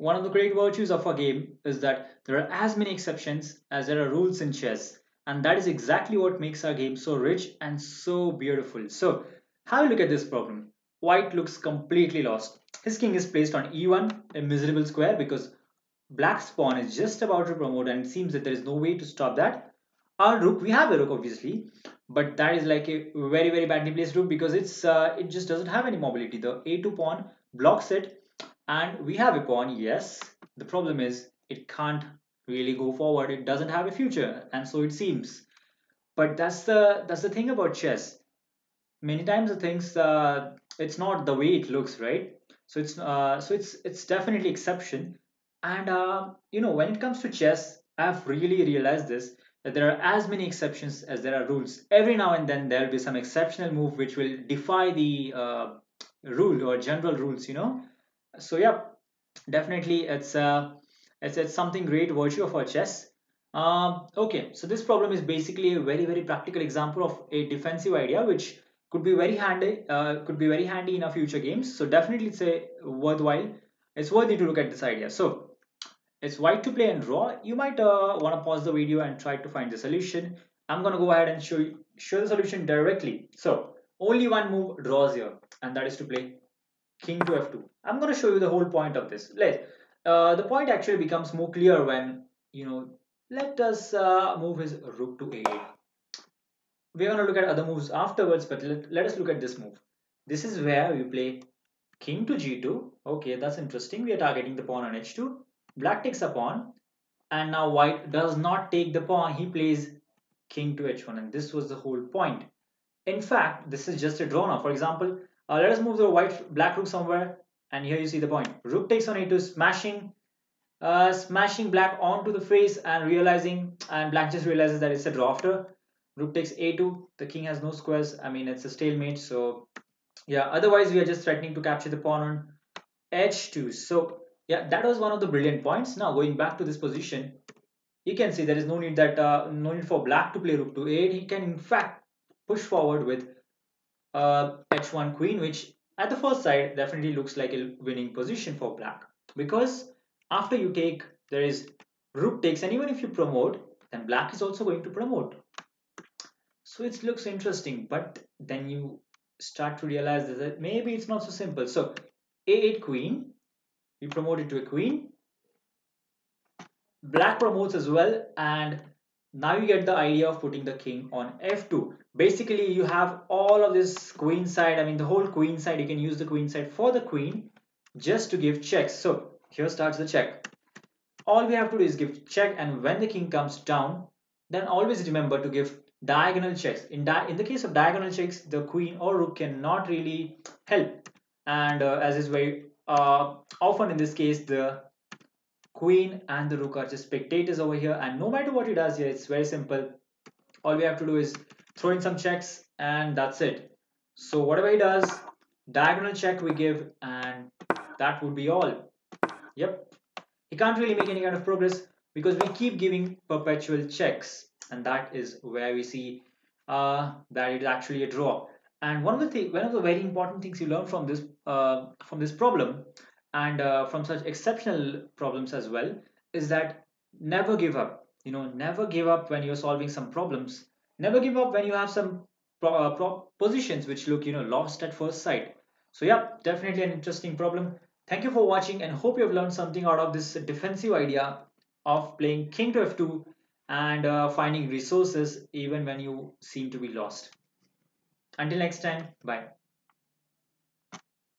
one of the great virtues of a game is that there are as many exceptions as there are rules in chess, and that is exactly what makes our game so rich and so beautiful. So, have a look at this problem. White looks completely lost. His king is placed on e1, a miserable square, because black's pawn is just about to promote, and it seems that there is no way to stop that. Our rook, we have a rook obviously, but that is like a very badly placed rook because it just doesn't have any mobility. The a2 pawn blocks it, and we have a pawn, yes. The problem is it can't really go forward. It doesn't have a future, and so it seems. But that's the thing about chess. Many times the things it's not the way it looks, right? So it's definitely exception. And when it comes to chess, I've really realized this, that there are as many exceptions as there are rules. Every now and then there'll be some exceptional move which will defy the rule or general rules. So yeah, definitely it's something great virtue of our chess. Okay, so this problem is basically a very practical example of a defensive idea which could be very handy in our future games. So definitely it's a worthwhile. It's worthy to look at this idea. So it's white to play and draw. You might want to pause the video and try to find the solution. I'm gonna go ahead and show the solution directly. So only one move draws here, and that is to play king to f2. I'm going to show you the whole point of this. The point actually becomes more clear when, let us move his rook to a8. We're going to look at other moves afterwards, but let us look at this move. This is where we play king to g2. Okay, that's interesting. We are targeting the pawn on h2. Black takes a pawn, and now white does not take the pawn. He plays king to h1, and this was the whole point. In fact, this is just a draw now. For example, let us move the black rook somewhere, and here you see the point. Rook takes on a2, smashing black onto the face and black just realizes that it's a draw after. Rook takes a2. The king has no squares. I mean, it's a stalemate. So yeah, otherwise we are just threatening to capture the pawn on h2. So yeah, that was one of the brilliant points. Now going back to this position, you can see there is no need for black to play rook to 8. He can in fact push forward with h1 queen, which at the first sight definitely looks like a winning position for black, because after you take, there is rook takes, and even if you promote, then black is also going to promote. So it looks interesting, but then you start to realize that maybe it's not so simple. So a8 queen, we promote it to a queen. Black promotes as well, and now you get the idea of putting the king on f2. Basically, you have all of this queen side, I mean the whole queen side. You can use the queen side for the queen just to give checks. So here starts the check. All we have to do is give check, and when the king comes down, then always remember to give diagonal checks. In the case of diagonal checks, the queen or rook cannot really help, and as is very often in this case, the queen and the rook are just spectators over here, and no matter what he does here, it's very simple. All we have to do is throw in some checks, and that's it. So whatever he does, diagonal check we give, and that would be all. Yep, he can't really make any kind of progress because we keep giving perpetual checks, and that is where we see that it's actually a draw. And one of the very important things you learn from this problem, and from such exceptional problems as well, is that never give up. Never give up when you're solving some problems. Never give up when you have some positions which look lost at first sight. So yeah, definitely an interesting problem. Thank you for watching, and hope you have learned something out of this defensive idea of playing king to f2 and finding resources even when you seem to be lost. Until next time, bye.